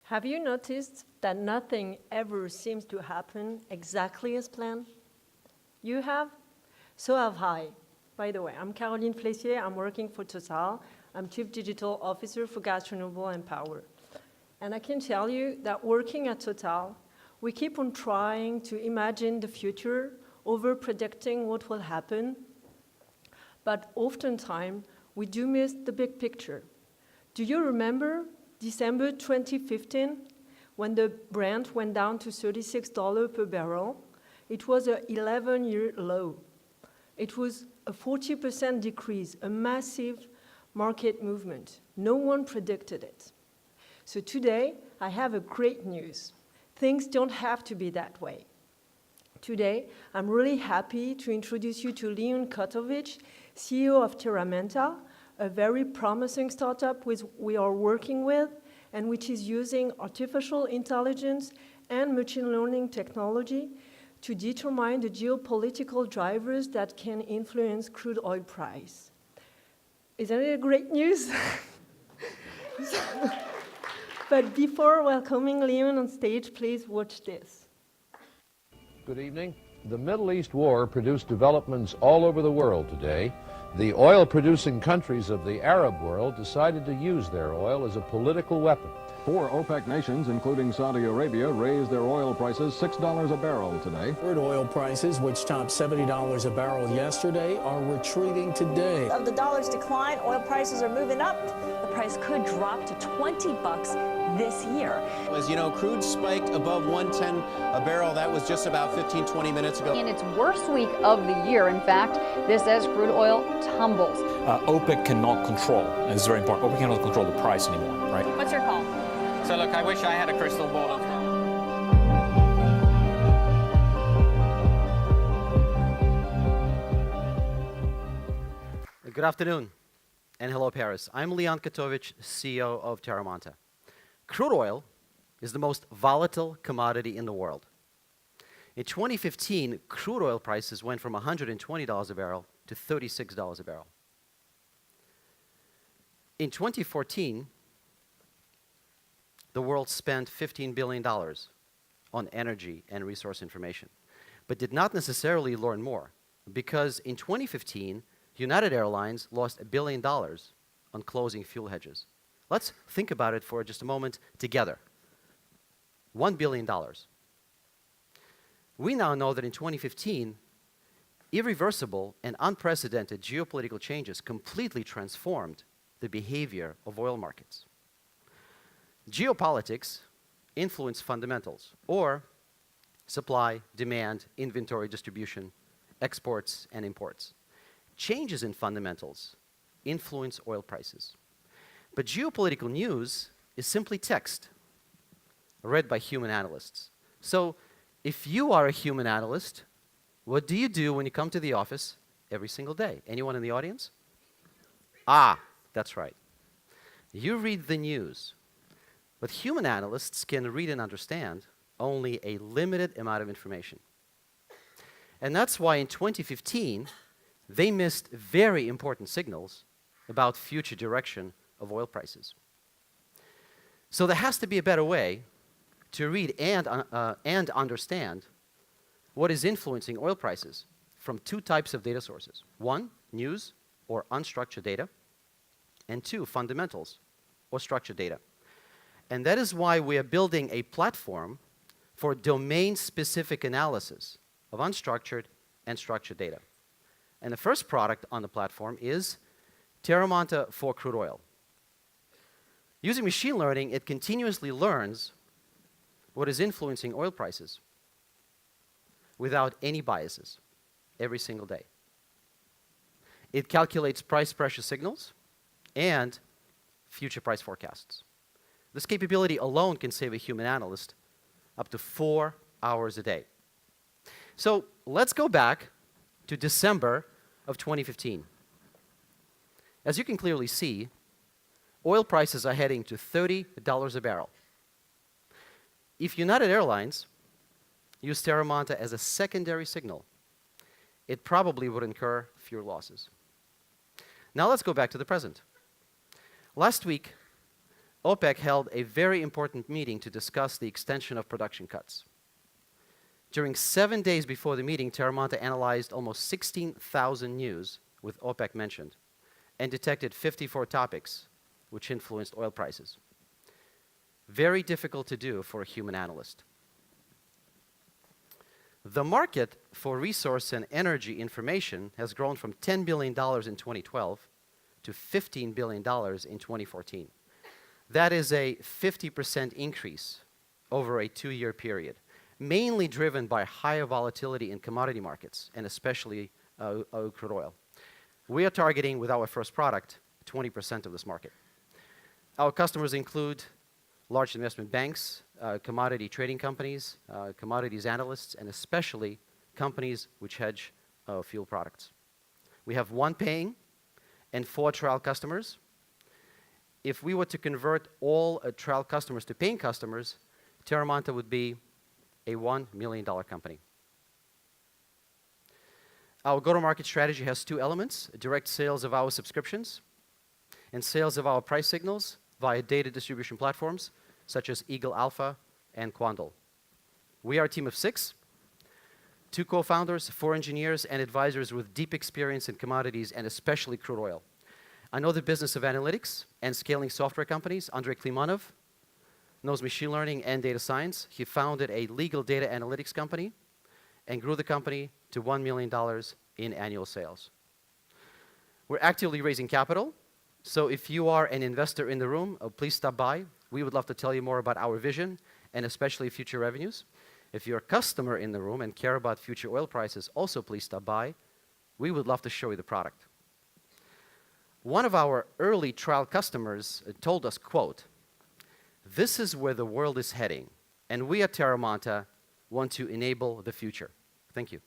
Have you noticed that nothing ever seems to happen exactly as planned? You have? So have I. By the way, I'm Caroline Flessier. I'm working for Total. I'm Chief Digital Officer for Gas, Renewable, and Power. And I can tell you that working at Total, we keep on trying to imagine the future, over-predicting what will happen. But oftentimes, we do miss the big picture. Do you remember December 2015, when the Brent went down to $36 per barrel? It was an 11-year low. It was a 40% decrease, a massive market movement. No one predicted it. So today, I have a great news. Things don't have to be that way. Today, I'm really happy to introduce you to Leon Kotovic, CEO of TerraManta, a very promising startup we are working with, and which is using artificial intelligence and machine learning technology to determine the geopolitical drivers that can influence crude oil price. Isn't it great news? But before welcoming Leon on stage, please watch this. Good evening. The Middle East war produced developments all over the world today. The oil-producing countries of the Arab world decided to use their oil as a political weapon. 4 OPEC nations, including Saudi Arabia, raised their oil prices $6 a barrel today. Crude oil prices, which topped $70 a barrel yesterday, are retreating today. Of the dollar's decline, oil prices are moving up. The price could drop to $20 this year. As you know, crude spiked above 110 a barrel. That was just about 15-20 minutes ago. In its worst week of the year, in fact, this as crude oil tumbles. OPEC cannot control, and this is very important, OPEC cannot control the price anymore, right? What's your call? So look, I wish I had a crystal ball. Good afternoon, and hello, Paris. I'm Leon Kotovic, CEO of TerraManta. Crude oil is the most volatile commodity in the world. In 2015, crude oil prices went from $120 a barrel to $36 a barrel. In 2014, the world spent $15 billion on energy and resource information, but did not necessarily learn more, because in 2015, United Airlines lost $1 billion on closing fuel hedges. Let's think about it for just a moment together. $1 billion. We now know that in 2015, irreversible and unprecedented geopolitical changes completely transformed the behavior of oil markets. Geopolitics influence fundamentals, or supply, demand, inventory distribution, exports, and imports. Changes in fundamentals influence oil prices. But geopolitical news is simply text read by human analysts. So if you are a human analyst, what do you do when you come to the office every single day? Anyone in the audience? Ah, that's right. You read the news. But human analysts can read and understand only a limited amount of information. And that's why in 2015, they missed very important signals about future direction of oil prices. So there has to be a better way to read and understand what is influencing oil prices from 2 types of data sources. 1, news or unstructured data, and 2, fundamentals or structured data. And that is why we are building a platform for domain-specific analysis of unstructured and structured data. And the first product on the platform is TerraManta for crude oil. Using machine learning, it continuously learns what is influencing oil prices without any biases every single day. It calculates price pressure signals and future price forecasts. This capability alone can save a human analyst up to 4 hours a day. So let's go back to December of 2015. As you can clearly see, oil prices are heading to $30 a barrel. If United Airlines used TerraManta as a secondary signal, it probably would incur fewer losses. Now let's go back to the present. Last week, OPEC held a very important meeting to discuss the extension of production cuts. During 7 days before the meeting, TerraManta analyzed almost 16,000 news with OPEC mentioned and detected 54 topics which influenced oil prices. Very difficult to do for a human analyst. The market for resource and energy information has grown from $10 billion in 2012 to $15 billion in 2014. That is a 50% increase over a 2-year period, mainly driven by higher volatility in commodity markets, and especially crude oil. We are targeting, with our first product, 20% of this market. Our customers include large investment banks, commodity trading companies, commodities analysts, and especially companies which hedge fuel products. We have 1 paying and 4 trial customers. If we were to convert all trial customers to paying customers, TerraManta would be a $1 million company. Our go-to-market strategy has 2 elements: direct sales of our subscriptions and sales of our price signals via data distribution platforms such as Eagle Alpha and Quandl. We are a team of 6, 2 co-founders, 4 engineers, and advisors with deep experience in commodities and especially crude oil. I know the business of analytics and scaling software companies. Andrei Klimanov knows machine learning and data science. He founded a legal data analytics company and grew the company to $1 million in annual sales. We're actively raising capital, so if you are an investor in the room, please stop by. We would love to tell you more about our vision and especially future revenues. If you're a customer in the room and care about future oil prices, also please stop by. We would love to show you the product. One of our early trial customers told us, quote, "This is where the world is heading, and we at TerraManta want to enable the future." Thank you.